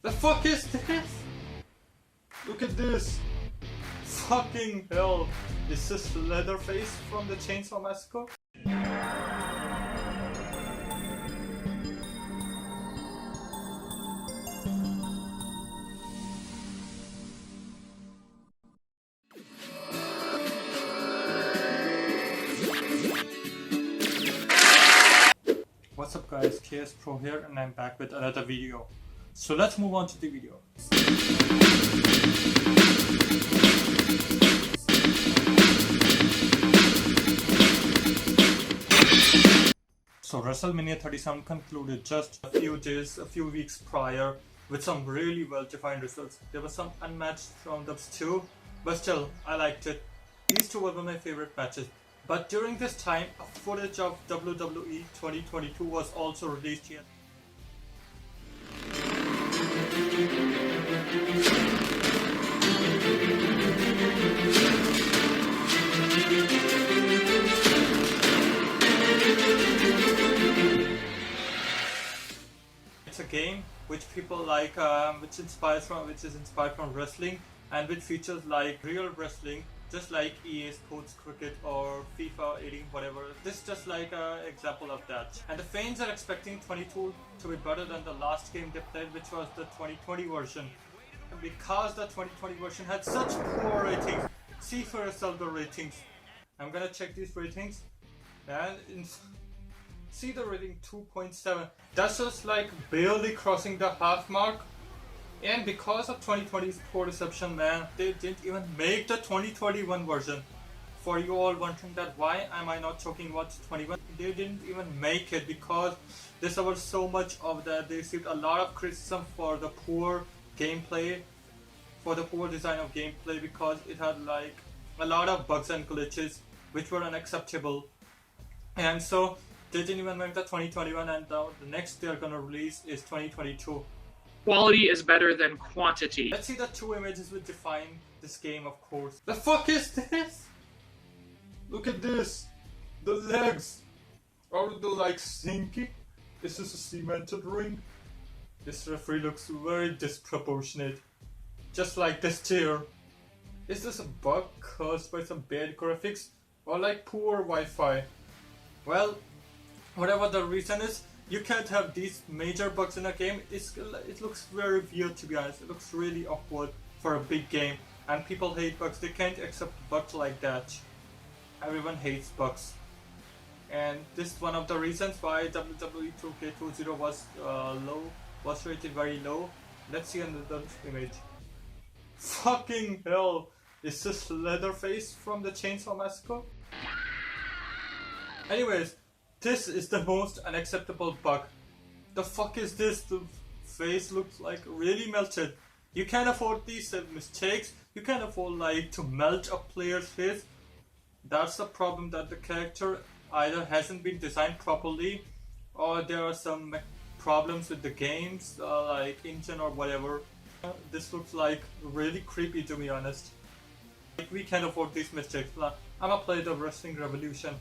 The fuck is this? Look at this. Fucking hell. Is this Leatherface from the Chainsaw Massacre? What's up guys, KS Pro here and I'm back with another video. So let's move on to the video. So Wrestlemania 37 concluded just a few weeks prior with some really well defined results. There were some unmatched roundups too, but still I liked it. These two were my favorite matches. But during this time, footage of WWE 2022 was also released here. It's a game which people like, which is inspired from wrestling, and which features like real wrestling, just like EA Sports Cricket or FIFA 18, whatever. This is just like an example of that. And the fans are expecting 22 to be better than the last game they played, which was the 2020 version. And because the 2020 version had such poor ratings, see for yourself the ratings. I'm gonna check these ratings, and see the rating 2.7. That's just like barely crossing the half mark. And because of 2020's poor reception, man, they didn't even make the 2021 version. For you all wondering that why am I not talking about 21, they didn't even make it because they suffered so much of that. They received a lot of criticism for the poor gameplay, for the poor design of gameplay, because it had like a lot of bugs and glitches which were unacceptable. And so they didn't even make the 2021, and the next they're gonna release is 2022. Quality is better than quantity. Let's see the two images which define this game, of course. The fuck is this? Look at this. The legs. Are they like stinky? Is this a cemented ring? This referee looks very disproportionate. Just like this chair. Is this a bug caused by some bad graphics? Or like poor Wi-Fi? Well, whatever the reason is, you can't have these major bugs in a game. It looks very weird, to be honest. It looks really awkward for a big game. And people hate bugs. They can't accept bugs like that. Everyone hates bugs. And this is one of the reasons why Wwe 2K22 was rated very low. Let's see another image. Fucking hell! Is this Leatherface from the Chainsaw Massacre? Anyways, this is the most unacceptable bug. The fuck is this? The face looks like really melted. You can't afford these mistakes. You can't afford like to melt a player's face. That's the problem, that the character either hasn't been designed properly, or there are some problems with the games, like engine or whatever. This looks like really creepy, to be honest. Like, we can't afford these mistakes. I'ma play the Wrestling Revolution.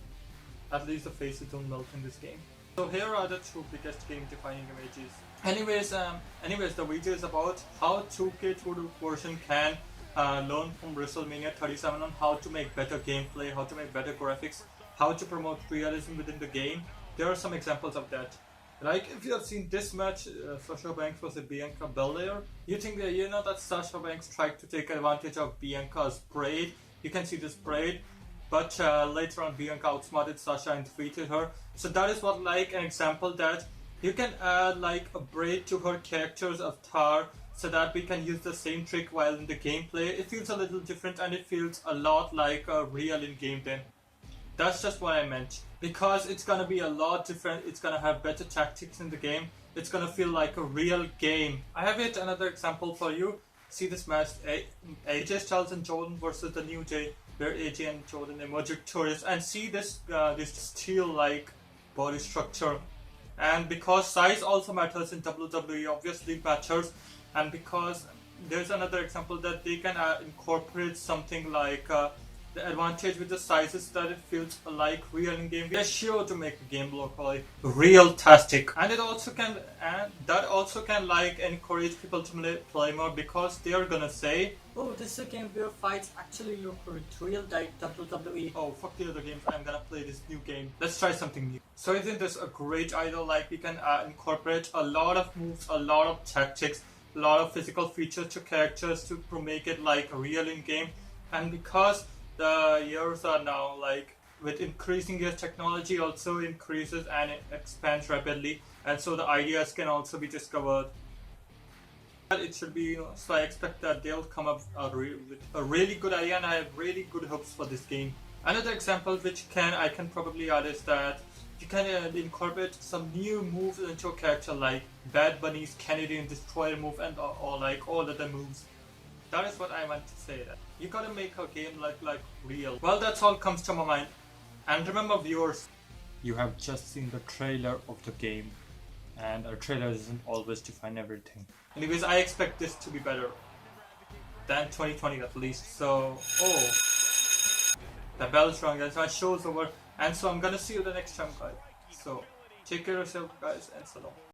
At least the faces don't melt in this game. So here are the two biggest game defining images. Anyways, the video is about how 2K22 version can learn from Wrestlemania 37 on how to make better gameplay, how to make better graphics, how to promote realism within the game. There are some examples of that. Like if you have seen this match, Sasha Banks versus Bianca Belair, you think that that Sasha Banks tried to take advantage of Bianca's braid. You can see this braid. But later on, Bianca outsmarted Sasha and defeated her. So that is what, like, an example that you can add like a braid to her character's avatar, so that we can use the same trick while in the gameplay. It feels a little different and it feels a lot like a real in-game then. That's just what I meant. Because it's gonna be a lot different. It's gonna have better tactics in the game. It's gonna feel like a real game. I have yet another example for you. See this match, AJ Styles and Jordan versus the New Day, where AJ and Jordan emerge victorious, and see this this steel-like body structure. And because size also matters in WWE, obviously matters, and because there's another example that they can incorporate something like The advantage with the size is that it feels like real in game. We are sure to make the game look like real-tastic, and that also can like encourage people to play more because they are gonna say, "Oh, this is a game where fights actually look real like WWE. Oh, fuck the other games. I'm gonna play this new game. Let's try something new." So isn't this a great idea? Like we can incorporate a lot of moves, a lot of tactics, a lot of physical features to characters to make it like real in game, and because the years are now like with increasing years, technology also increases and it expands rapidly, and so the ideas can also be discovered. It should be, so I expect that they'll come up with a really good idea, and I have really good hopes for this game. Another example which I can probably add is that you can incorporate some new moves into a character, like Bad Bunny's Canadian Destroyer move and or like all other moves. That is what I want to say. That you gotta make a game like real. Well, that's all comes to my mind. And remember, viewers, you have just seen the trailer of the game, and a trailer doesn't always define everything. Anyways, I expect this to be better than 2020 at least. So, the bell's rung, and my show's over, and so I'm gonna see you the next time, guys. So, take care of yourself, guys, and so long.